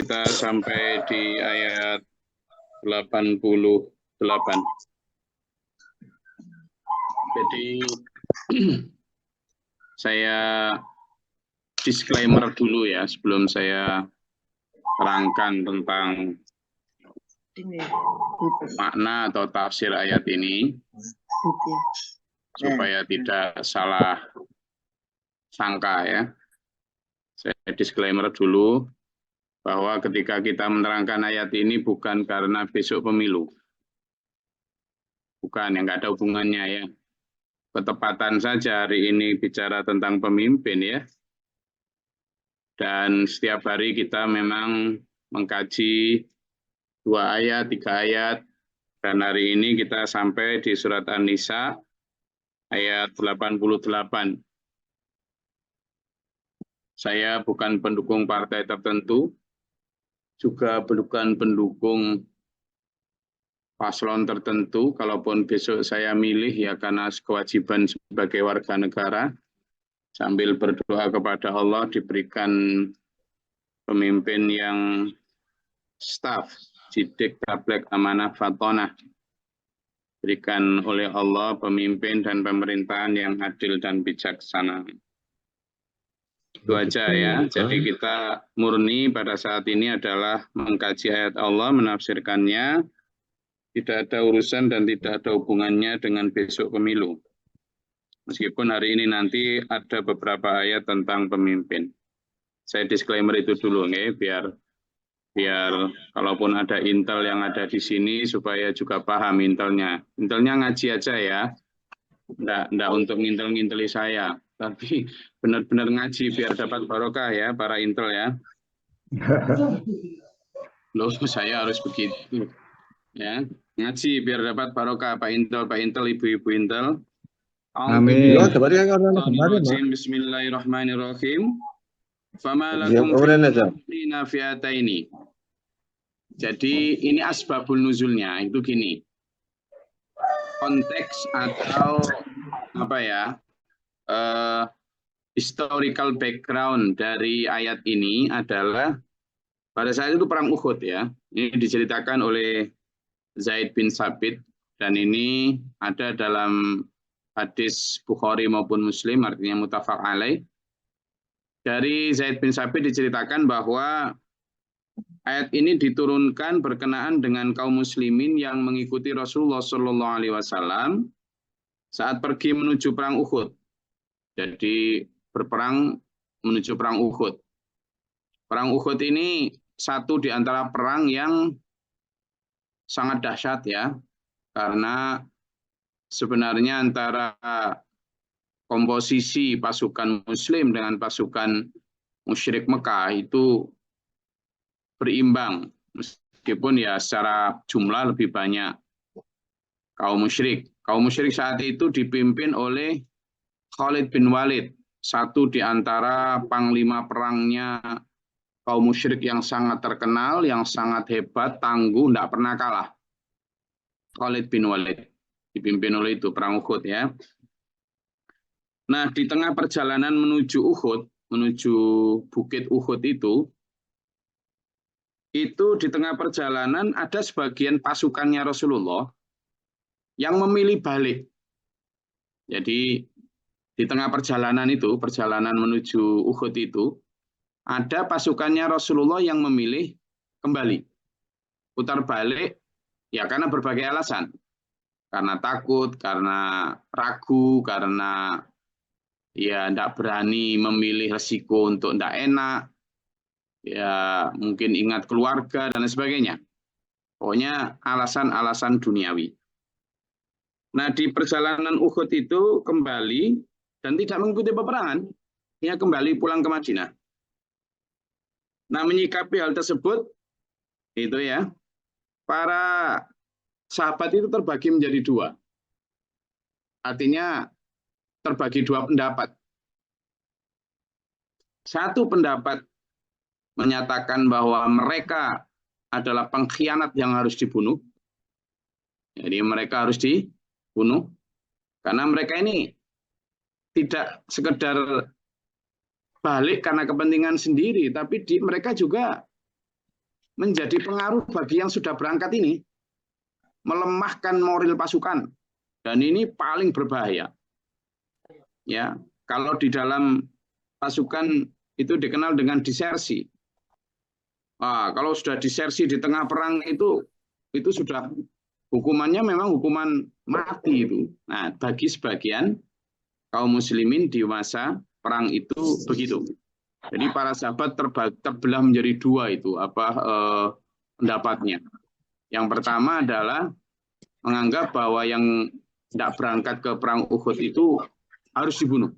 kita sampai di ayat 88. Jadi saya disclaimer dulu ya sebelum saya terangkan tentang makna atau tafsir ayat ini supaya tidak salah sangka ya. Saya disclaimer dulu bahwa ketika kita menerangkan ayat ini bukan karena besok pemilu. Bukan, yang nggak ada hubungannya ya. Ketepatan saja hari ini bicara tentang pemimpin ya. Dan setiap hari kita memang mengkaji 2 ayat, 3 ayat. Dan hari ini kita sampai di surat An-Nisa ayat 88. Saya bukan pendukung partai tertentu, juga bukan pendukung paslon tertentu. Kalaupun besok saya milih ya karena kewajiban sebagai warga negara, sambil berdoa kepada Allah diberikan pemimpin yang staf, sidik, tablek, amanah, fatonah. Berikan oleh Allah pemimpin dan pemerintahan yang adil dan bijaksana. Itu aja ya. Jadi kita murni pada saat ini adalah mengkaji ayat Allah, menafsirkannya. Tidak ada urusan dan tidak ada hubungannya dengan besok pemilu. Meskipun hari ini nanti ada beberapa ayat tentang pemimpin. Saya disclaimer itu dulu, nih, biar kalaupun ada intel yang ada di sini supaya juga paham intelnya. Intelnya ngaji aja ya, enggak untuk ngintel-nginteli saya, tapi benar-benar ngaji biar dapat barokah ya para intel ya. Loh, saya harus begitu ya, ngaji biar dapat barokah Pak Intel, Ibu-ibu Intel. Amin. Bismillahirrahmanirrahim. Fama lakum fi'ataini. Jadi ini asbabul nuzulnya itu gini. Konteks atau apa ya? Historical background dari ayat ini adalah pada saat itu perang Uhud ya. Ini diceritakan oleh Zaid bin Sabit dan ini ada dalam hadis Bukhari maupun Muslim, artinya muttafaq alaih. Dari Zaid bin Sabit diceritakan bahwa ayat ini diturunkan berkenaan dengan kaum muslimin yang mengikuti Rasulullah SAW saat pergi menuju perang Uhud. Jadi berperang menuju perang Uhud. Perang Uhud ini satu di antara perang yang sangat dahsyat ya, karena sebenarnya antara komposisi pasukan Muslim dengan pasukan musyrik Mekah itu berimbang, meskipun ya secara jumlah lebih banyak kaum musyrik. Kaum musyrik saat itu dipimpin oleh Khalid bin Walid, satu di antara panglima perangnya kaum musyrik yang sangat terkenal, yang sangat hebat, tangguh, tidak pernah kalah. Khalid bin Walid dipimpin oleh itu perang Uhud ya. Nah, di tengah perjalanan menuju Uhud, menuju bukit Uhud itu di tengah perjalanan ada sebagian pasukannya Rasulullah yang memilih balik. Jadi di tengah perjalanan itu, perjalanan menuju Uhud itu, ada pasukannya Rasulullah yang memilih kembali, putar balik, ya karena berbagai alasan. Karena takut, karena ragu, karena ya tidak berani memilih resiko untuk tidak enak, ya mungkin ingat keluarga dan sebagainya. Pokoknya alasan-alasan duniawi. Nah, di perjalanan Uhud itu kembali dan tidak mengikuti peperangan, dia kembali pulang ke Madinah. Nah, menyikapi hal tersebut, itu ya, para sahabat itu terbagi menjadi 2. Artinya terbagi 2 pendapat. Satu pendapat menyatakan bahwa mereka adalah pengkhianat yang harus dibunuh. Jadi mereka harus dibunuh. Karena mereka ini tidak sekedar balik karena kepentingan sendiri, tapi mereka juga menjadi pengaruh bagi yang sudah berangkat ini, melemahkan moral pasukan, dan ini paling berbahaya. Ya, kalau di dalam pasukan itu dikenal dengan disersi. Nah, kalau sudah disersi di tengah perang itu sudah hukumannya memang hukuman mati itu. Nah, bagi sebagian kaum muslimin di masa perang itu begitu. Jadi para sahabat terbelah menjadi dua itu pendapatnya. Yang pertama adalah menganggap bahwa yang tidak berangkat ke perang Uhud itu harus dibunuh.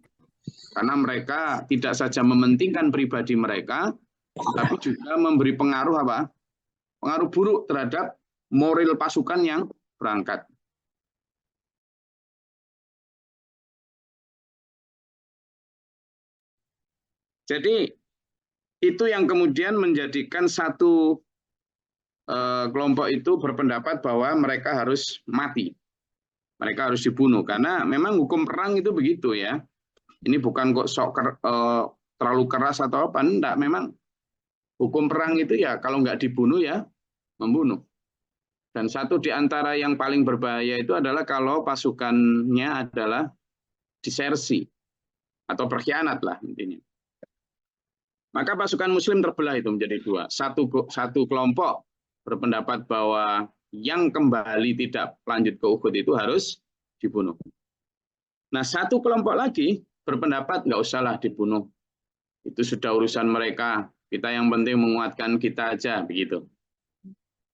Karena mereka tidak saja mementingkan pribadi mereka, tapi juga memberi pengaruh pengaruh buruk terhadap moral pasukan yang berangkat. Jadi itu yang kemudian menjadikan satu kelompok itu berpendapat bahwa mereka harus mati. Mereka harus dibunuh karena memang hukum perang itu begitu ya. Ini bukan kok terlalu keras atau apa, enggak, memang hukum perang itu ya kalau nggak dibunuh ya membunuh. Dan satu di antara yang paling berbahaya itu adalah kalau pasukannya adalah disersi atau berkhianat lah intinya. Maka pasukan muslim terbelah itu menjadi dua. Satu kelompok berpendapat bahwa yang kembali tidak lanjut ke Uhud itu harus dibunuh. Nah, satu kelompok lagi berpendapat nggak usahlah dibunuh. Itu sudah urusan mereka. Kita yang penting menguatkan kita aja, begitu.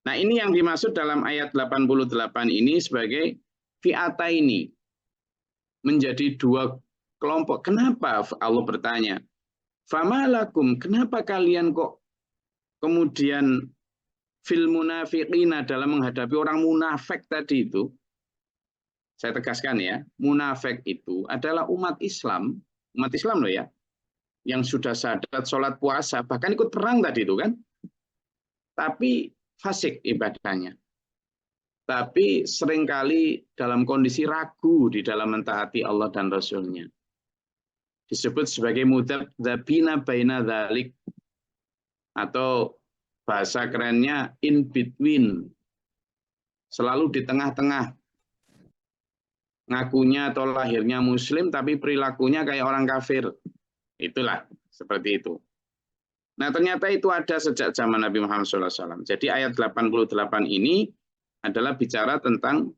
Nah, ini yang dimaksud dalam ayat 88 ini sebagai fi'ata ini. Menjadi dua kelompok. Kenapa Allah bertanya? Famalakum, kenapa kalian kok kemudian fil munafiqina dalam menghadapi orang munafik tadi itu? Saya tegaskan ya, munafik itu adalah umat Islam loh ya, yang sudah syahadat, sholat, puasa, bahkan ikut perang tadi itu kan, tapi fasik ibadahnya. Tapi seringkali dalam kondisi ragu di dalam mentaati Allah dan Rasul-Nya. Disebut sebagai mudzabbina baina dzalik, atau bahasa kerennya in between, selalu di tengah-tengah. Ngakunya atau lahirnya muslim tapi perilakunya kayak orang kafir. Itulah seperti itu. Nah, ternyata itu ada sejak zaman Nabi Muhammad SAW. Jadi ayat 88 ini adalah bicara tentang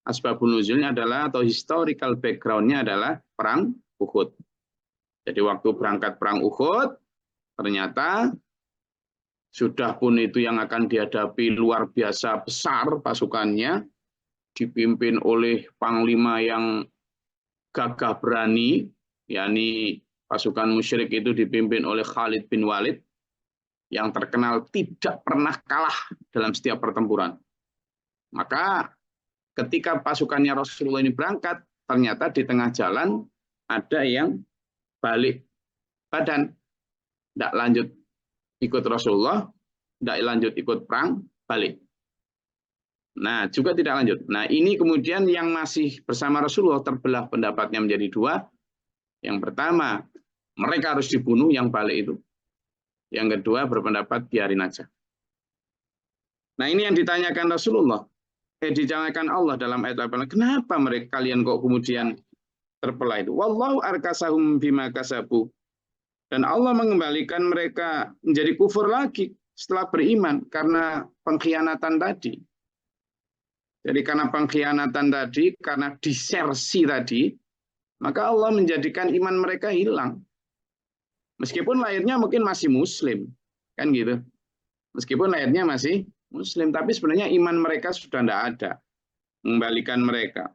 asbabun nuzulnya adalah, atau historical background-nya adalah perang Uhud. Jadi waktu berangkat perang Uhud, ternyata sudah pun itu yang akan dihadapi luar biasa besar pasukannya, dipimpin oleh panglima yang gagah berani, yakni pasukan musyrik itu dipimpin oleh Khalid bin Walid, yang terkenal tidak pernah kalah dalam setiap pertempuran. Maka ketika pasukannya Rasulullah ini berangkat, ternyata di tengah jalan ada yang balik badan, tidak lanjut ikut Rasulullah, tidak lanjut ikut perang, balik. Nah, juga tidak lanjut. Nah, ini kemudian yang masih bersama Rasulullah terbelah pendapatnya menjadi dua. Yang pertama, mereka harus dibunuh yang balik itu. Yang kedua, berpendapat biarin aja. Nah, ini yang ditanyakan Rasulullah. Ditanyakan Allah dalam ayat 8. Kenapa mereka kalian kok kemudian terbelah itu? Wallahu arkasahum bima kasabu. Dan Allah mengembalikan mereka menjadi kufur lagi setelah beriman karena pengkhianatan tadi. Jadi karena pengkhianatan tadi, karena disersi tadi, maka Allah menjadikan iman mereka hilang. Meskipun lahirnya mungkin masih muslim, kan gitu. Meskipun lahirnya masih muslim, tapi sebenarnya iman mereka sudah tidak ada. Mengembalikan mereka.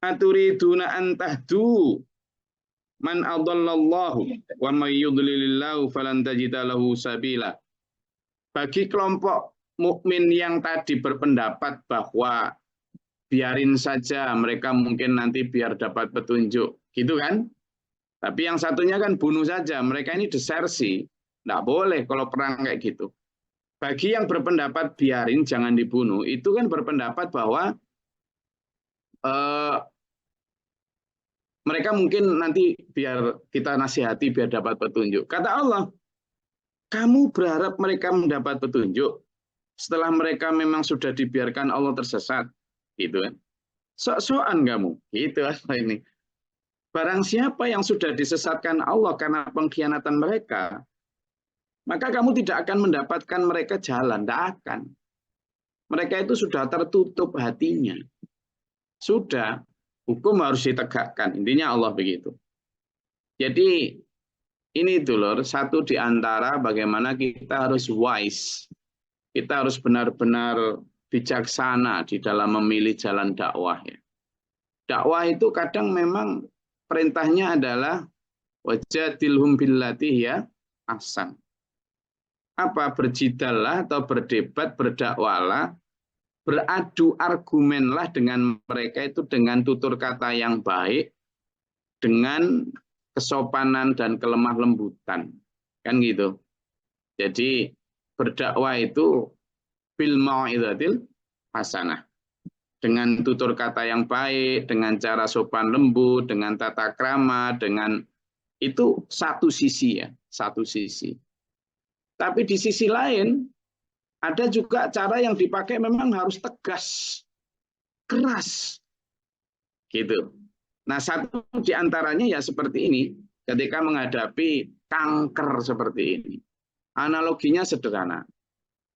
Aturiduna an tahdu man adallallahu wa may yudlilillahu falan tajida lahu sabila. Bagi kelompok mukmin yang tadi berpendapat bahwa biarin saja mereka mungkin nanti biar dapat petunjuk, gitu kan? Tapi yang satunya kan bunuh saja, mereka ini desersi, nggak boleh kalau perang kayak gitu. Bagi yang berpendapat biarin jangan dibunuh, itu kan berpendapat bahwa mereka mungkin nanti biar kita nasihati biar dapat petunjuk. Kata Allah, Kamu berharap mereka mendapat petunjuk setelah mereka memang sudah dibiarkan Allah tersesat, gitu kan? Sok-sokan kamu, gitu apa ini? Barang siapa yang sudah disesatkan Allah karena pengkhianatan mereka, maka kamu tidak akan mendapatkan mereka jalan, tidak akan. Mereka itu sudah tertutup hatinya. Sudah, hukum harus ditegakkan. Intinya Allah begitu. Jadi ini dulur, satu di antara bagaimana kita harus wise. Kita harus benar-benar bijaksana di dalam memilih jalan dakwah. Ya. Dakwah itu kadang memang perintahnya adalah wajadilhum billati ya ahsan. Apa berjidallah atau berdebat, berdakwalah, beradu argumenlah dengan mereka itu dengan tutur kata yang baik, dengan kesopanan dan kelemah lembutan. Kan gitu. Jadi berdakwah itu bil mau'izatil hasanah. Dengan tutur kata yang baik, dengan cara sopan lembut, dengan tata krama, dengan itu satu sisi ya, satu sisi. Tapi di sisi lain ada juga cara yang dipakai memang harus tegas, keras, gitu. Nah, satu di antaranya ya seperti ini, ketika menghadapi kanker seperti ini. Analoginya sederhana.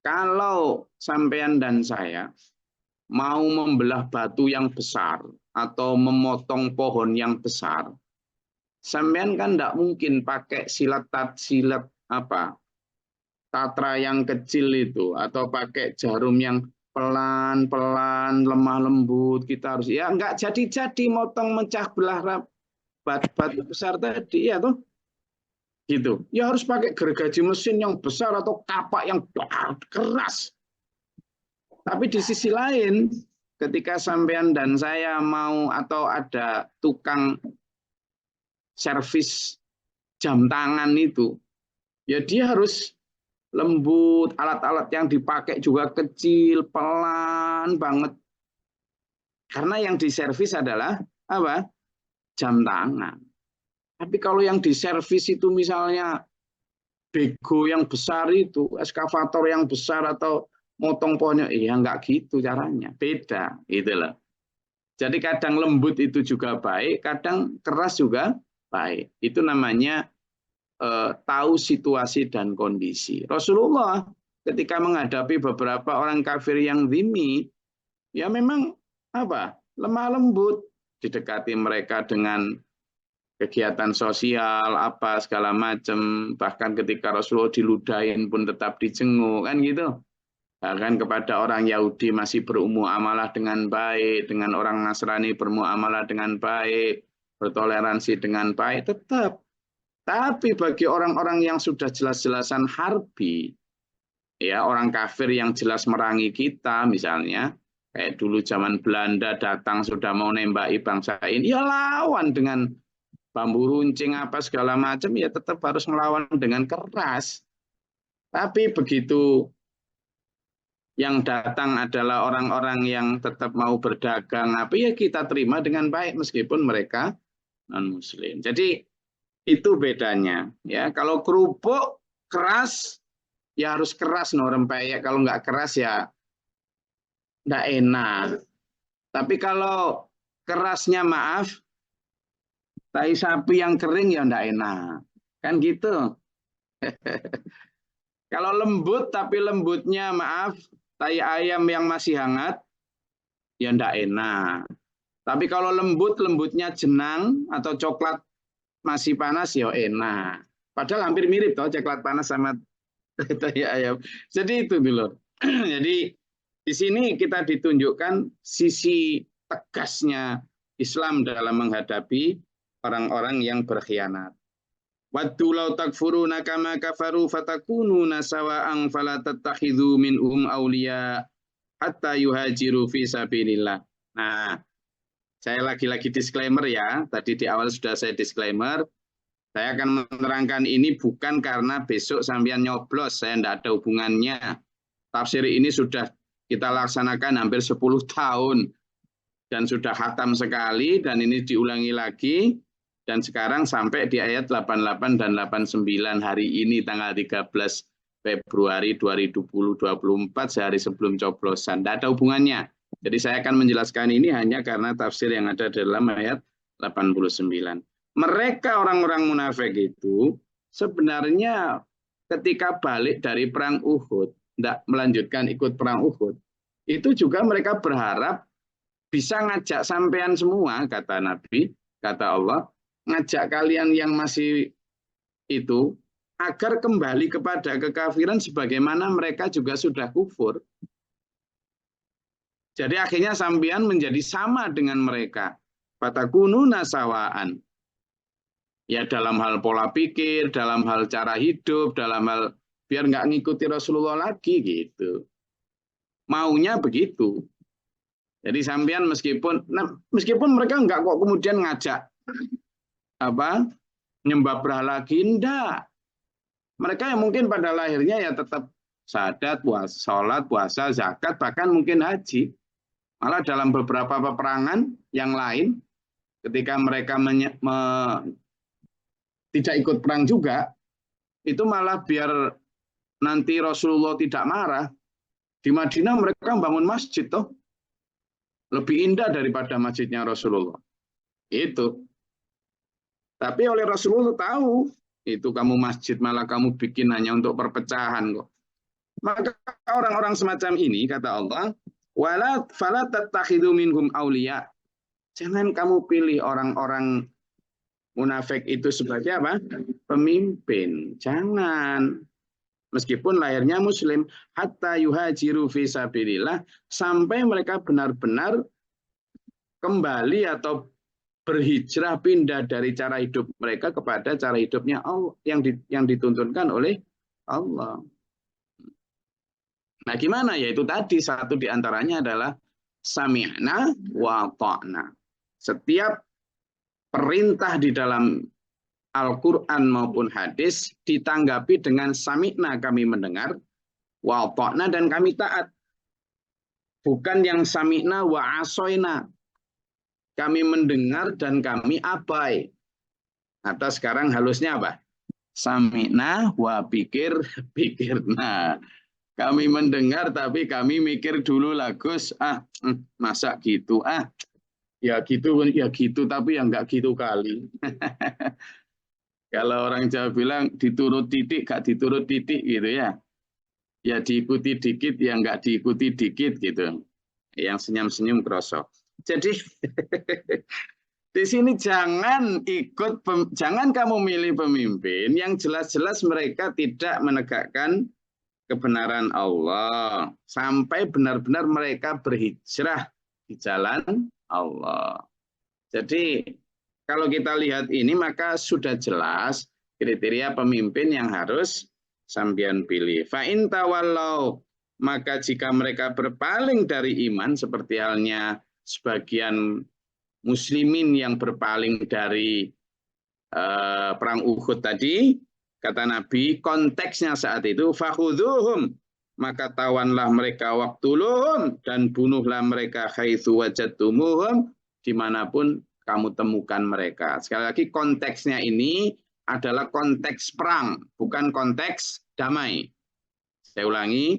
Kalau sampean dan saya mau membelah batu yang besar atau memotong pohon yang besar, sampean kan tidak mungkin pakai silat apa tatra yang kecil itu atau pakai jarum yang pelan-pelan lemah lembut. Kita harus ya nggak jadi motong mecah belah batu besar tadi ya tuh gitu ya harus pakai gergaji mesin yang besar atau kapak yang keras. Tapi di sisi lain ketika sampean dan saya mau atau ada tukang servis jam tangan itu ya dia harus lembut, alat-alat yang dipakai juga kecil, pelan banget. Karena yang diservis adalah apa? Jam tangan. Tapi kalau yang diservis itu misalnya bego yang besar itu, eskavator yang besar atau motong pohonnya, ya nggak gitu caranya. Beda, itulah. Jadi kadang lembut itu juga baik, kadang keras juga baik. Itu namanya tahu situasi dan kondisi. Rasulullah ketika menghadapi beberapa orang kafir yang dhimmi, ya memang apa? Lemah lembut, didekati mereka dengan kegiatan sosial apa segala macam, bahkan ketika Rasulullah diludahin pun tetap dijenguk kan gitu. Bahkan kepada orang Yahudi masih bermuamalah dengan baik, dengan orang Nasrani bermuamalah dengan baik, bertoleransi dengan baik, tetap. Tapi bagi orang-orang yang sudah jelas-jelasan harbi, ya orang kafir yang jelas merangi kita misalnya, kayak dulu zaman Belanda datang sudah mau nembaki bangsa ini, ya lawan dengan bambu runcing apa segala macam, ya tetap harus melawan dengan keras. Tapi begitu yang datang adalah orang-orang yang tetap mau berdagang, apa ya kita terima dengan baik meskipun mereka non-muslim. Jadi itu bedanya. Ya, kalau kerupuk keras, ya harus keras no rempeyek. Kalau nggak keras ya nggak enak. Tapi kalau kerasnya maaf, tai sapi yang kering ya nggak enak. Kan gitu. Kalau lembut tapi lembutnya maaf, tai ayam yang masih hangat, ya nggak enak. Tapi kalau lembutnya jenang atau coklat masih panas, ya enak. Padahal hampir mirip toh coklat panas sama tai ayam. Jadi itu dulu. Jadi di sini kita ditunjukkan sisi tegasnya Islam dalam menghadapi orang-orang yang berkhianat. Waddu law takfuruna kama kafaru fatakununa sawa'an fala tattakhidhu minhum awliya hatta yuhajiru fi sabilillah. Nah, saya lagi-lagi disclaimer ya. Tadi di awal sudah saya disclaimer. Saya akan menerangkan ini bukan karena besok sampean nyoblos, saya tidak ada hubungannya. Tafsir ini sudah kita laksanakan hampir 10 tahun dan sudah khatam sekali dan ini diulangi lagi Dan sekarang sampai di ayat 88 dan 89 hari ini tanggal 13 Februari 2024 sehari sebelum coblosan. Tidak ada hubungannya. Jadi saya akan menjelaskan ini hanya karena tafsir yang ada dalam ayat 89. Mereka orang-orang munafik itu sebenarnya ketika balik dari perang Uhud, tidak melanjutkan ikut perang Uhud, itu juga mereka berharap bisa ngajak sampean semua, kata Nabi, kata Allah, ngajak kalian yang masih itu agar kembali kepada kekafiran sebagaimana mereka juga sudah kufur. Jadi akhirnya sampean menjadi sama dengan mereka. Fatakununa sawaan. Ya dalam hal pola pikir, dalam hal cara hidup, dalam hal biar nggak ngikuti Rasulullah lagi gitu. Maunya begitu. Jadi sampean meskipun mereka nggak kok kemudian ngajak nyembah berhala, enggak. Mereka yang mungkin pada lahirnya ya tetap syahadat, sholat, puasa, zakat, bahkan mungkin haji. Malah dalam beberapa peperangan yang lain, ketika mereka tidak ikut perang juga, itu malah biar nanti Rasulullah tidak marah, di Madinah mereka bangun masjid toh. Lebih indah daripada masjidnya Rasulullah. Itu. Tapi oleh Rasulullah tahu, itu kamu masjid malah kamu bikin hanya untuk perpecahan kok. Maka orang-orang semacam ini, kata Allah, wala fala tattakhidhu minhum auliya. Jangan kamu pilih orang-orang munafik itu sebagai apa? Pemimpin. Jangan. Meskipun lahirnya muslim, hatta yuhajiru fi sabilillah, sampai mereka benar-benar kembali atau berhijrah pindah dari cara hidup mereka kepada cara hidupnya Allah yang dituntunkan oleh Allah. Nah, gimana? Yaitu tadi satu diantaranya adalah sami'na wa ta'na. Setiap perintah di dalam Al-Quran maupun hadis ditanggapi dengan sami'na, kami mendengar, wa ta'na, dan kami taat. Bukan yang sami'na wa asoyna, kami mendengar dan kami abai. Atau sekarang halusnya apa? Sami'na wa pikirna. Kami mendengar tapi kami mikir dulu lah, Gus. Masa gitu? Ya gitu tapi ya enggak gitu kali. Kalau orang Jawa bilang diturut titik, gak diturut titik gitu ya. Ya diikuti dikit, ya enggak diikuti dikit gitu. Yang senyum-senyum krosok. Jadi di sini jangan kamu milih pemimpin yang jelas-jelas mereka tidak menegakkan kebenaran Allah sampai benar-benar mereka berhijrah di jalan Allah. Jadi kalau kita lihat ini maka sudah jelas kriteria pemimpin yang harus sampean pilih. Fa in tawallau, maka jika mereka berpaling dari iman seperti halnya sebagian muslimin yang berpaling dari perang Uhud tadi, kata Nabi, konteksnya saat itu fakhudhuhum, maka tawanlah mereka waqtuluhum, dan bunuhlah mereka haitsu wajadtumuhum, dimanapun kamu temukan mereka. Sekali lagi konteksnya ini adalah konteks perang, bukan konteks damai. Saya ulangi,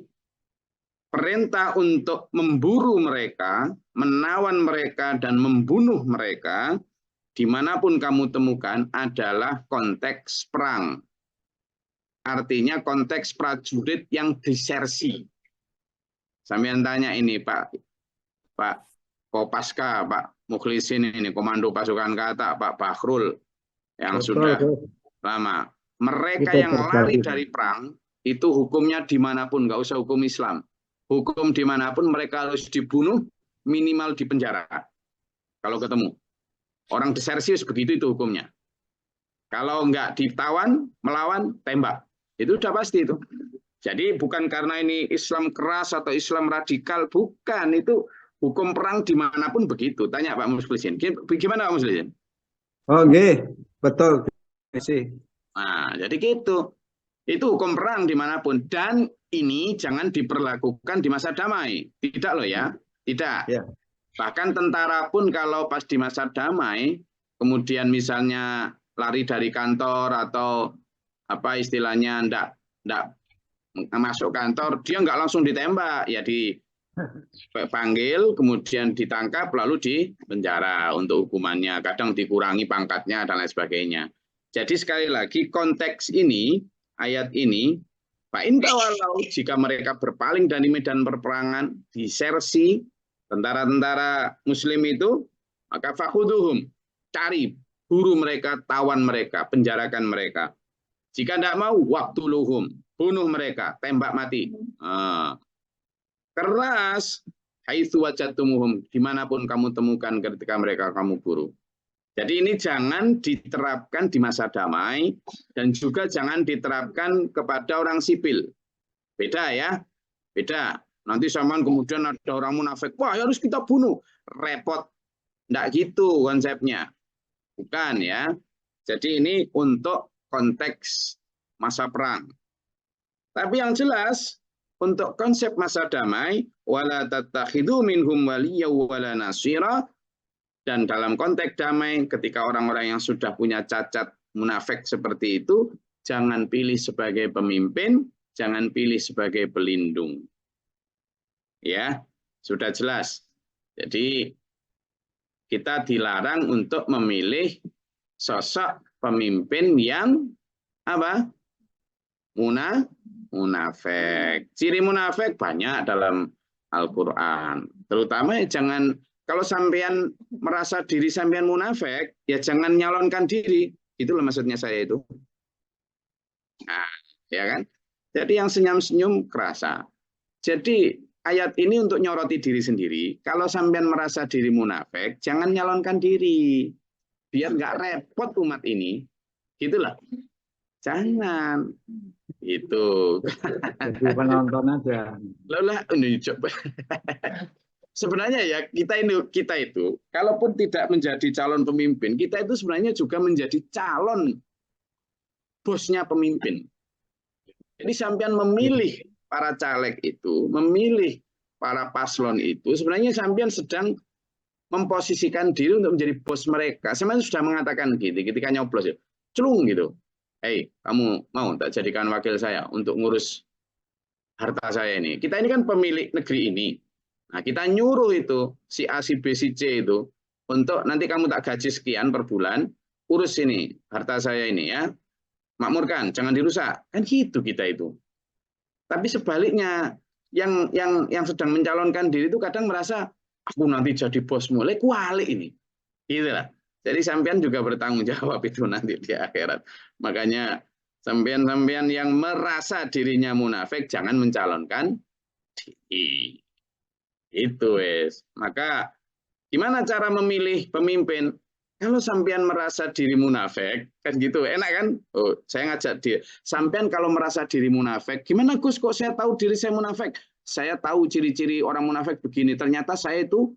perintah untuk memburu mereka, menawan mereka, dan membunuh mereka, dimanapun kamu temukan adalah konteks perang. Artinya konteks prajurit yang disersi. Sampeyan tanya ini Pak Kopaska, Pak Mukhlisin ini, Komando Pasukan Kata, Pak Bakhrul, yang sudah lama. Mereka yang lari dari perang, itu hukumnya dimanapun, nggak usah hukum Islam. Hukum dimanapun mereka harus dibunuh, minimal di penjara. Kalau ketemu. Orang disersius begitu itu hukumnya. Kalau nggak ditawan, melawan, tembak. Itu udah pasti itu. Jadi bukan karena ini Islam keras atau Islam radikal. Bukan, itu hukum perang dimanapun begitu. Tanya Pak Mukhlisin. Gimana Pak Mukhlisin? Oke, betul. Nah, jadi gitu. Itu hukum perang dimanapun. Dan ini jangan diperlakukan di masa damai. Tidak loh ya. Tidak. Ya. Bahkan tentara pun kalau pas di masa damai, kemudian misalnya lari dari kantor atau apa istilahnya ndak masuk kantor, dia nggak langsung ditembak, ya dipanggil, kemudian ditangkap, lalu dipenjara untuk hukumannya. Kadang dikurangi pangkatnya dan lain sebagainya. Jadi sekali lagi konteks ini, ayat ini, Fa'in tawalau, jika mereka berpaling dari medan perperangan, disersi tentara-tentara muslim itu, maka fakhuduhum, cari, buru mereka, tawan mereka, penjarakan mereka. Jika tidak mau, waktuluhum, bunuh mereka, tembak mati. Keras, haitsu wajadtumuhum, dimanapun kamu temukan ketika mereka kamu buru. Jadi ini jangan diterapkan di masa damai dan juga jangan diterapkan kepada orang sipil. Beda ya, beda. Nanti zaman kemudian ada orang munafik, wah harus kita bunuh, repot. Nggak gitu konsepnya, bukan ya. Jadi ini untuk konteks masa perang. Tapi yang jelas untuk konsep masa damai, wala tattakhidhu minhum waliyya wala nasira. Dan dalam konteks damai, ketika orang-orang yang sudah punya cacat munafik seperti itu, jangan pilih sebagai pemimpin, jangan pilih sebagai pelindung. Ya, sudah jelas. Jadi kita dilarang untuk memilih sosok pemimpin yang apa? Munafik. Ciri munafik banyak dalam Al-Quran. Terutama jangan, kalau sampean merasa diri sampean munafik, ya jangan nyalonkan diri. Itulah maksudnya saya itu. Nah, ya kan? Jadi yang senyum-senyum kerasa. Jadi ayat ini untuk nyoroti diri sendiri. Kalau sampean merasa diri munafik, jangan nyalonkan diri. Biar nggak repot umat ini. Gitulah. Jangan. Itu. Jadi penonton aja. Lolah, ini coba. Sebenarnya ya kita itu kalaupun tidak menjadi calon pemimpin, kita itu sebenarnya juga menjadi calon bosnya pemimpin. Jadi sampean memilih para caleg itu, memilih para paslon itu, sebenarnya sampean sedang memposisikan diri untuk menjadi bos mereka. Saya sudah mengatakan gitu ketika nyoblos ya, celung gitu. Hei, kamu mau tak jadikan wakil saya untuk ngurus harta saya ini? Kita ini kan pemilik negeri ini. Nah, kita nyuruh itu si A, si B, si C itu untuk nanti kamu tak gaji sekian per bulan, urus ini harta saya ini ya, makmurkan, jangan dirusak. Kan gitu kita itu. Tapi sebaliknya, yang sedang mencalonkan diri itu kadang merasa aku nanti jadi bos mulai kuali ini, gitulah. Jadi sampean juga bertanggung jawab itu nanti di akhirat. Makanya sampean-sampean yang merasa dirinya munafik jangan mencalonkan diri. Itu wes. Maka gimana cara memilih pemimpin? Kalau sampean merasa diri munafik, kan gitu, enak kan? Oh, saya ngajak dia. Sampean kalau merasa diri munafik, gimana Gus kok saya tahu diri saya munafik? Saya tahu ciri-ciri orang munafik begini. Ternyata saya itu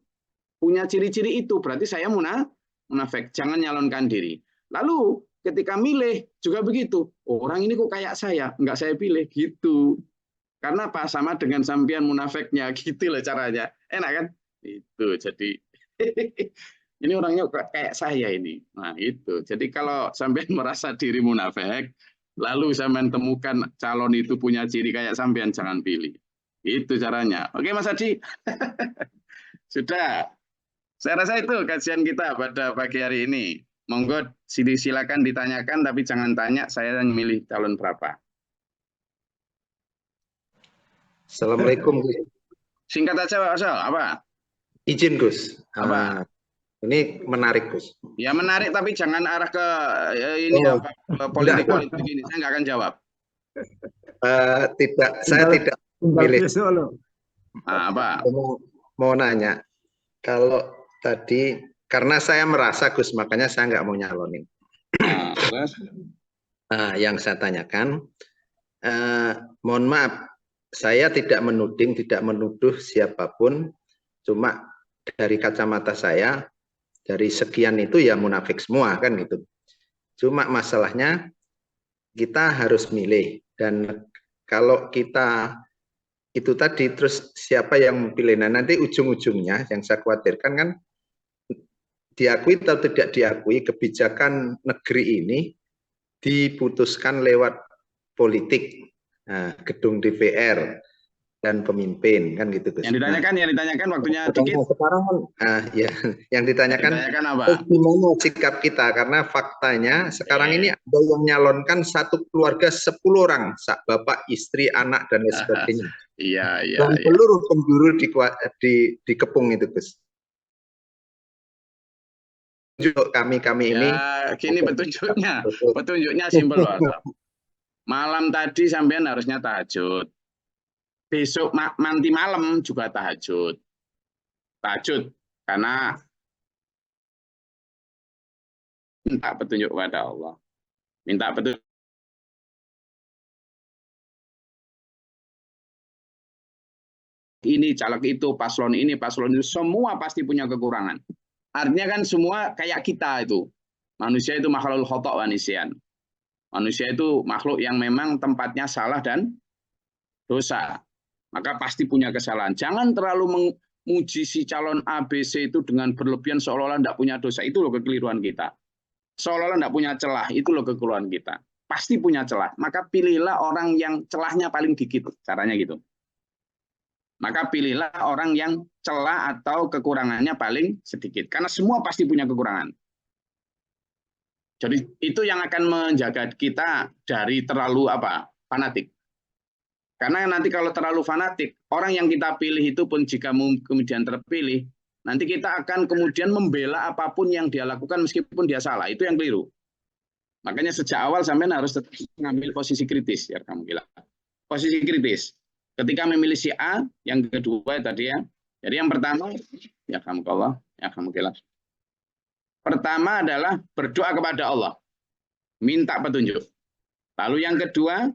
punya ciri-ciri itu, berarti saya munafik. Jangan nyalonkan diri. Lalu ketika milih juga begitu. Oh, orang ini kok kayak saya, nggak saya pilih gitu. Karena apa? Sama dengan sampean munafiknya, gitu loh caranya. Enak kan? Itu jadi ini orangnya kayak saya ini. Nah, itu. Jadi kalau sampean merasa diri munafik, lalu sampean temukan calon itu punya ciri kayak sampean, jangan pilih. Itu caranya. Oke, Mas Adi? Sudah. Saya rasa itu kajian kita pada pagi hari ini. Monggo silakan ditanyakan, tapi jangan tanya saya yang milih calon berapa. Assalamualaikum, Gus. Singkat aja, Pak Asal. Apa? Izin, Gus. Apa? Ini menarik, Gus. Ya menarik, tapi jangan arah ke ini politik-politik ini. Saya nggak akan jawab. Tidak, saya tidak milih. Apa? Mau nanya, kalau tadi karena saya merasa, Gus, makanya saya nggak mau nyalonin. Yang saya tanyakan, mohon maaf, saya tidak menuding, tidak menuduh siapapun, cuma dari kacamata saya, dari sekian itu ya munafik semua kan gitu. Cuma masalahnya kita harus milih, dan kalau kita itu tadi terus siapa yang pilih, nah nanti ujung-ujungnya yang saya khawatirkan kan diakui atau tidak diakui, kebijakan negeri ini diputuskan lewat politik, gedung DPR dan pemimpin, kan gitu Gus. Yang ditanyakan waktunya dikit. Sekarang ya, yang ditanyakan apa? Gimana sikap kita, karena faktanya sekarang ini ada yang nyalonkan satu keluarga 10 orang, bapak, istri, anak dan lain sebagainya. Dan seluruh penjuru dikepung itu Gus. Kami ini. Gini petunjuknya simpel Pak. Malam tadi sampean harusnya tahajud. Besok nanti malam juga tahajud. Karena minta petunjuk kepada Allah. Minta petunjuk. Ini caleg itu, paslon ini, paslon itu, semua pasti punya kekurangan. Artinya kan semua kayak kita itu. Manusia itu makhluk khata' wa nisyan. Manusia itu makhluk yang memang tempatnya salah dan dosa. Maka pasti punya kesalahan. Jangan terlalu memuji si calon A, B, C itu dengan berlebihan seolah-olah tidak punya dosa. Itu loh kekeliruan kita. Seolah-olah tidak punya celah. Itu loh kekeliruan kita. Pasti punya celah. Maka pilihlah orang yang celahnya paling dikit. Caranya gitu. Maka pilihlah orang yang celah atau kekurangannya paling sedikit. Karena semua pasti punya kekurangan. Jadi itu yang akan menjaga kita dari terlalu fanatik. Karena nanti kalau terlalu fanatik, orang yang kita pilih itu pun jika kemudian terpilih, nanti kita akan kemudian membela apapun yang dia lakukan meskipun dia salah. Itu yang keliru. Makanya sejak awal sampean harus tetap mengambil posisi kritis, ya kamu bilang. Posisi kritis. Ketika memilih si A, yang kedua tadi ya. Jadi yang pertama, ya kamu bilang. Pertama adalah berdoa kepada Allah. Minta petunjuk. Lalu yang kedua,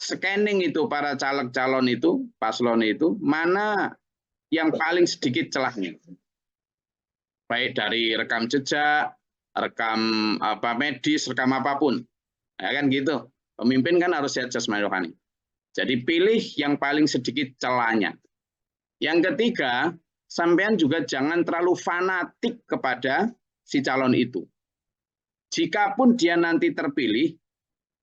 scanning itu para caleg calon itu, paslon itu, mana yang paling sedikit celahnya. Baik dari rekam jejak, rekam medis, rekam apapun. Ya kan gitu. Pemimpin kan harus sehat jasmani rohani. Jadi pilih yang paling sedikit celahnya. Yang ketiga, sampean juga jangan terlalu fanatik kepada si calon itu. Jikapun dia nanti terpilih,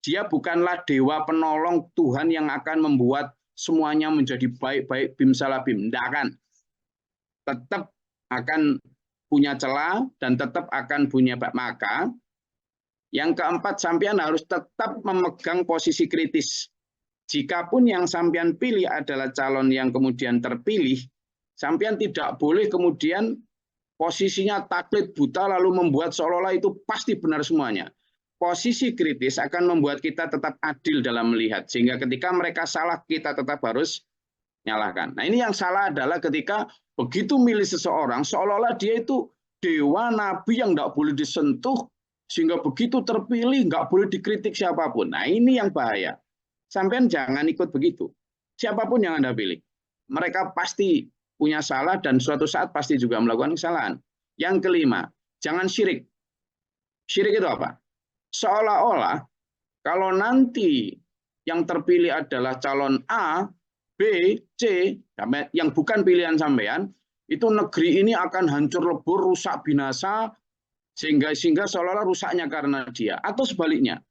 dia bukanlah dewa penolong Tuhan yang akan membuat semuanya menjadi baik-baik bim salabim. Tidak akan. Tetap akan punya celah dan tetap akan punya maka. Yang keempat, sampean harus tetap memegang posisi kritis. Jikapun yang sampean pilih adalah calon yang kemudian terpilih, sampean tidak boleh kemudian posisinya taklid buta lalu membuat seolah-olah itu pasti benar semuanya. Posisi kritis akan membuat kita tetap adil dalam melihat. Sehingga ketika mereka salah, kita tetap harus nyalahkan. Nah ini yang salah adalah ketika begitu milih seseorang, seolah-olah dia itu dewa, nabi yang nggak boleh disentuh, sehingga begitu terpilih nggak boleh dikritik siapapun. Nah ini yang bahaya. Sampean jangan ikut begitu. Siapapun yang Anda pilih. Mereka pasti punya salah dan suatu saat pasti juga melakukan kesalahan. Yang kelima, jangan syirik. Syirik itu apa? Seolah-olah kalau nanti yang terpilih adalah calon A, B, C, yang bukan pilihan sampean, itu negeri ini akan hancur lebur, rusak binasa, sehingga seolah-olah rusaknya karena dia. Atau sebaliknya,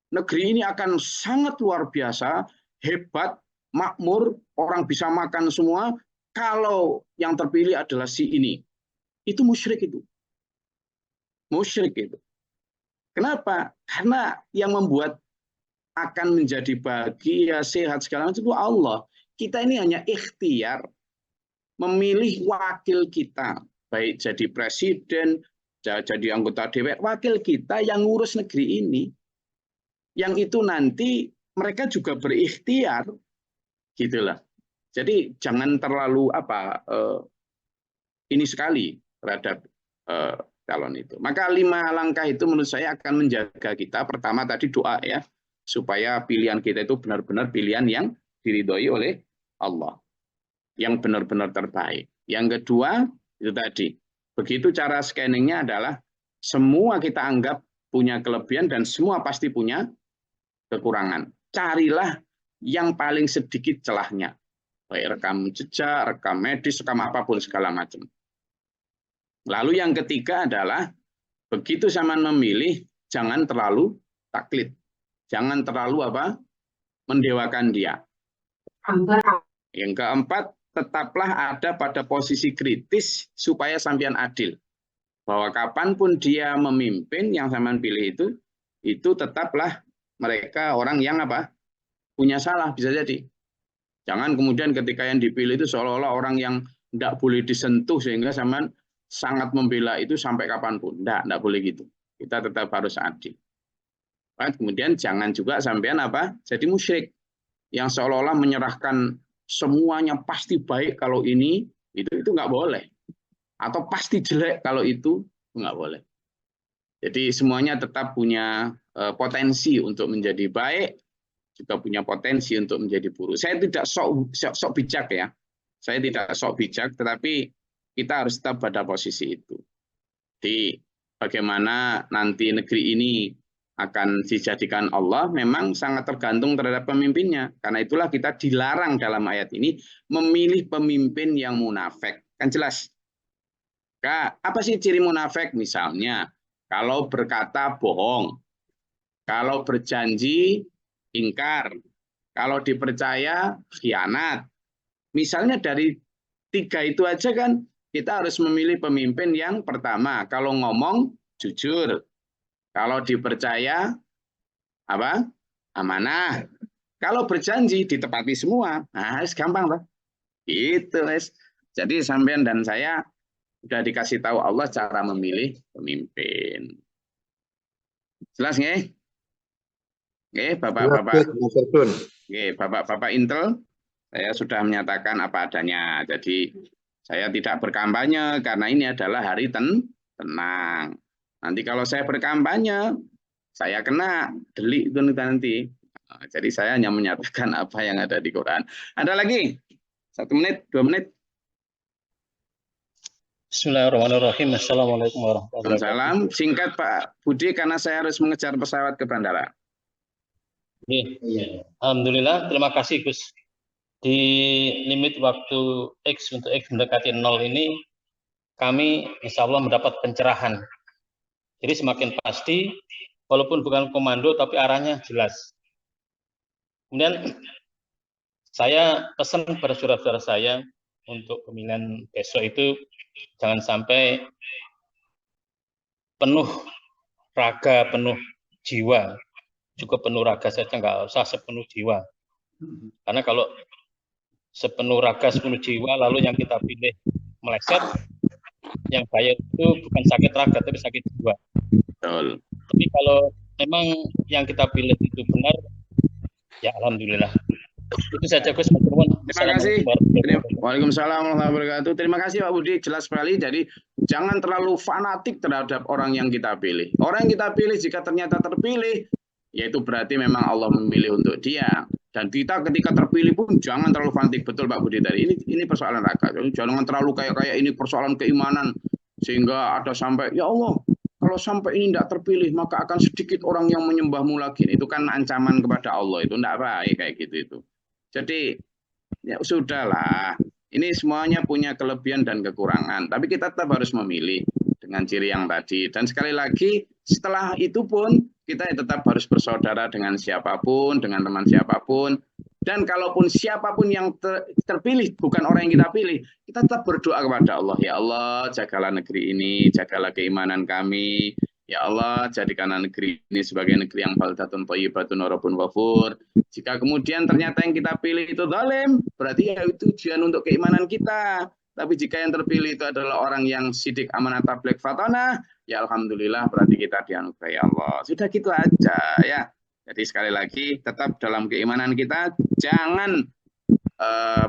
negeri ini akan sangat luar biasa, hebat, makmur, orang bisa makan semua, kalau yang terpilih adalah si ini. Itu musyrik itu. Musyrik itu. Kenapa? Karena yang membuat akan menjadi bahagia, sehat, segala macam itu Allah. Kita ini hanya ikhtiar memilih wakil kita. Baik jadi presiden, jadi anggota DPR, wakil kita yang ngurus negeri ini. Yang itu nanti mereka juga berikhtiar. Gitulah. Jadi jangan terlalu ini sekali terhadap calon itu. Maka 5 langkah itu menurut saya akan menjaga kita. Pertama tadi doa ya, supaya pilihan kita itu benar-benar pilihan yang diridhoi oleh Allah, yang benar-benar terbaik. Yang kedua itu tadi, begitu cara scanningnya adalah semua kita anggap punya kelebihan dan semua pasti punya kekurangan. Carilah yang paling sedikit celahnya, baik rekam jejak, rekam medis, rekam apapun segala macam. Lalu yang ketiga adalah begitu sampean memilih, jangan terlalu taklid. Jangan terlalu mendewakan dia. Yang keempat, tetaplah ada pada posisi kritis supaya sampean adil. Bahwa kapanpun dia memimpin yang sampean pilih itu tetaplah mereka orang yang punya salah, bisa jadi. Jangan kemudian ketika yang dipilih itu seolah-olah orang yang tidak boleh disentuh sehingga sampean sangat membela itu sampai kapanpun. Tidak boleh gitu. Kita tetap harus adil. Kemudian jangan juga sampean jadi musyrik yang seolah-olah menyerahkan semuanya pasti baik kalau ini itu nggak boleh, atau pasti jelek kalau itu nggak boleh. Jadi semuanya tetap punya potensi untuk menjadi baik, juga punya potensi untuk menjadi buruk. Saya tidak sok bijak ya, saya tidak sok bijak, tetapi kita harus tetap pada posisi itu. Jadi bagaimana nanti negeri ini akan dijadikan Allah memang sangat tergantung terhadap pemimpinnya. Karena itulah kita dilarang dalam ayat ini memilih pemimpin yang munafik. Kan jelas. Apa sih ciri munafik? Misalnya, kalau berkata bohong, kalau berjanji ingkar, kalau dipercaya khianat. Misalnya dari 3 itu aja kan kita harus memilih pemimpin yang pertama, kalau ngomong jujur. Kalau dipercaya amanah. Kalau berjanji ditepati semua. Nah, gampang loh. Itu, guys. Jadi sampean dan saya sudah dikasih tahu Allah cara memilih pemimpin. Jelas nggih? Nggih, Bapak-bapak. Nggih, Bapak-bapak Intel, saya sudah menyatakan apa adanya. Jadi saya tidak berkampanye karena ini adalah hari tenang. Nanti kalau saya berkampanye, saya kena delik itu nanti. Jadi saya hanya menyatakan apa yang ada di Quran. Ada lagi? 1 menit, 2 menit. Bismillahirrahmanirrahim. Assalamualaikum warahmatullahi wabarakatuh. Salam. Singkat Pak Budi, karena saya harus mengejar pesawat ke bandara. Alhamdulillah, terima kasih Gus. Di limit waktu X untuk X mendekati 0 ini, kami insya Allah mendapat pencerahan. Jadi semakin pasti, walaupun bukan komando, tapi arahnya jelas. Kemudian saya pesan pada saudara-saudara saya untuk pemilihan besok itu jangan sampai penuh raga, penuh jiwa. Cukup penuh raga saja, nggak usah sepenuh jiwa. Karena kalau sepenuh raga, sepenuh jiwa, lalu yang kita pilih meleset, yang bahaya itu bukan sakit raga, tapi sakit jiwa. Betul. Tapi kalau memang yang kita pilih itu benar, ya alhamdulillah. Itu saja Gus. Terima kasih. Waalaikumsalam warahmatullahi wabarakatuh. Terima kasih Pak Budi, jelas sekali. Jadi jangan terlalu fanatik terhadap orang yang kita pilih. Orang yang kita pilih jika ternyata terpilih, yaitu berarti memang Allah memilih untuk dia. Dan kita ketika terpilih pun jangan terlalu fanatik. Betul Pak Budi tadi. Ini persoalan raga. Jangan terlalu kayak ini persoalan keimanan sehingga ada sampai ya Allah, kalau sampai ini tidak terpilih maka akan sedikit orang yang menyembahmu lagi. Itu kan ancaman kepada Allah. Itu tidak baik kayak gitu itu. Jadi ya sudahlah. Ini semuanya punya kelebihan dan kekurangan. Tapi kita tetap harus memilih dengan ciri yang tadi. Dan sekali lagi setelah itu pun kita tetap harus bersaudara dengan siapapun, dengan teman siapapun. Dan kalaupun siapapun yang terpilih bukan orang yang kita pilih, kita tetap berdoa kepada Allah. Ya Allah, jagalah negeri ini, jagalah keimanan kami. Ya Allah, jadikanlah negeri ini sebagai negeri yang baldatun thayyibatun warabun ghafur. Jika kemudian ternyata yang kita pilih itu zalim, berarti ya itu ujian untuk keimanan kita. Tapi jika yang terpilih itu adalah orang yang sidik amanah tabligh fatanah, ya alhamdulillah berarti kita dianugerahi Allah. Sudah gitu aja ya. Jadi sekali lagi tetap dalam keimanan kita, jangan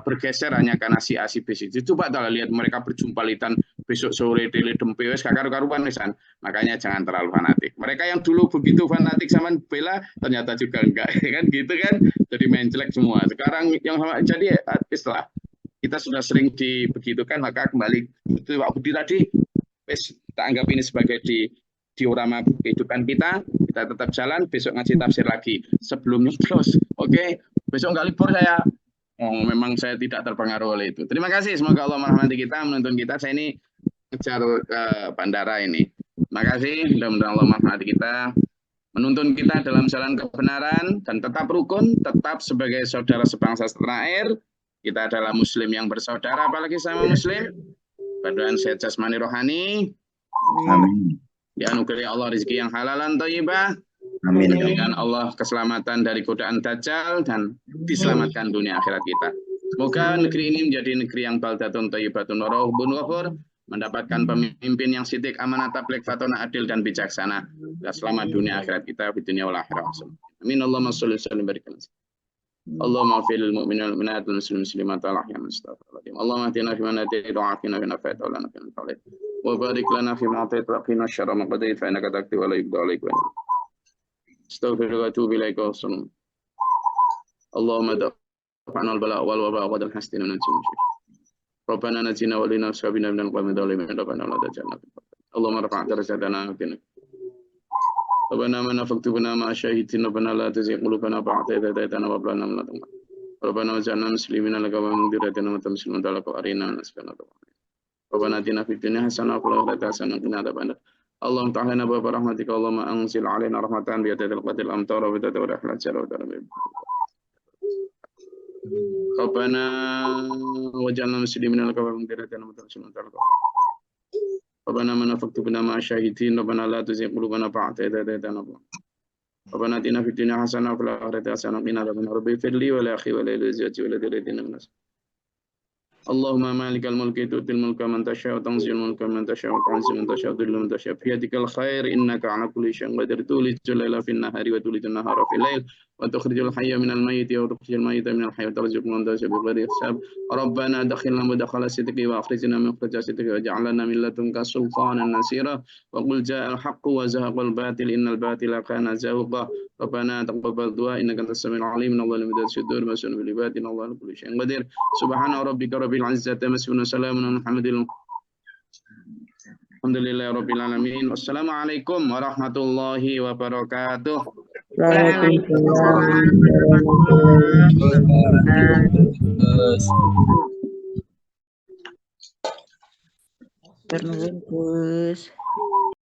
bergeser hanya karena si A si B. Coba lihat mereka berjumpalitan besok sore tele dempe wes karuan misan. Makanya jangan terlalu fanatik. Mereka yang dulu begitu fanatik sama bela ternyata juga enggak kan gitu kan. Jadi main jelek semua. Sekarang yang sama jadi istilah kita sudah sering dibegitukan, maka kembali itu Pak Budi tadi kita anggap ini sebagai diorama kehidupan kita tetap jalan, besok ngaji tafsir lagi sebelumnya terus. Oke, besok nggak libur saya. Memang saya tidak terpengaruh oleh itu. Terima kasih, semoga Allah merahmati kita, menuntun kita. Saya ini ngejar ke bandara ini. Terima kasih, mudah-mudahan Allah merahmati kita, menuntun kita dalam jalan kebenaran, dan tetap rukun, tetap sebagai saudara sebangsa setanah air. Kita adalah muslim yang bersaudara, apalagi sama muslim. Badan sehat jasmani rohani. Amin. Dianugerahi Allah rezeki yang halalan thayyibah. Amin. Diberikan Allah keselamatan dari godaan dajjal dan diselamatkan dunia akhirat kita. Semoga negeri ini menjadi negeri yang baldatun thayyibatun warahbun ghafur, mendapatkan pemimpin yang sidik, amanah, tabligh, fatona, adil dan bijaksana. Dan selamat dunia akhirat kita di dunia wal akhirah. Amin. Allahumma sholli wa sallim wa barik ala Allahumma fil mu'minina wal mu'minat wal muslimin muslimat wal ahya astaghfirullahaladzim. Allahumma atina fi man hadayta wa afina fi man afayta wa lana fi man tawallayt. Wa barik lana fi ma atayta wa qina syarra ma qadayta fa innaka taqdi wa la yuqda alayka. Astaghfiruka wa atubu ilaika wa sallam. Allahumma dafa'na al-bala' wal waba' wa hastina min al-jinn. Rabbana najina wa lina sabina min al-qawmi dhalimin. Rabbana la taj'alna fi Allahumma rafa' darajatana wa qina. Rabbana man faktubna ma syahidin rabbana la tuzigh qulubana ba'da idh hadaytana wa hab lana min ladunka. Rabbana waj'alna muslimina laka wa mu'minina wa muslimin laka wa arina nasbana. Rabbana atina fid dunya hasanah wa fil akhirati hasanah wa qina adzabannar. Allahumma ta'ala wa rahmatika Allahumma anzil 'alaina rahmatan bi yadil qatil amtar wa bi tadawwur rahlat jalal wa taala. Rabbana waj'alna muslimina laka wa mu'minina wa muslimin laka. Rabbana man faktubna ma syahidin rabbana la tuzigh qulubana ba'da idh hadaytana. Rabbana atina fid dunya hasanah wa fil akhirati hasanah wa qina adzabannar. Rabbi firli wa li akhi wa li zawji wa li dhurriyyatina min Allahumma malikal mulki tu'til mulka man tasha' wa tanzilul mulka man tasha' wa tu'izzu man tasha' wa tudhillu man tasha' bi yadikal khair innaka 'ala kulli syai'in qadir. Tulijul laila fin nahari wa tulijun nahara fil lail wa tukhrijul hayya minal mayyiti wa tukhrijul mayyita minal hayyi wa tarzuqu man tasha' bi ghairi hisab. Rabbana adkhilna mudkhala sidqi wa akhrijna min mukhraja sidqi wa ja'alna min ladunka sultanan nasira wa qul ja'al haqqu wa zahaqal batil innal batila kana zahuqa. Rabbana taqabbal du'a innaka antas samiul 'alim innallaha lam yudhir ma sunu bil ibadi innallaha 'ala kulli syai'in qadir. Subhana rabbika rabbil 'izzati amma yasifun wa salamun 'alal mursalin alhamdulillahi rabbil alamin. Wassalamualaikum warahmatullahi wabarakatuh. Waalaikumsalam warahmatullahi wabarakatuh.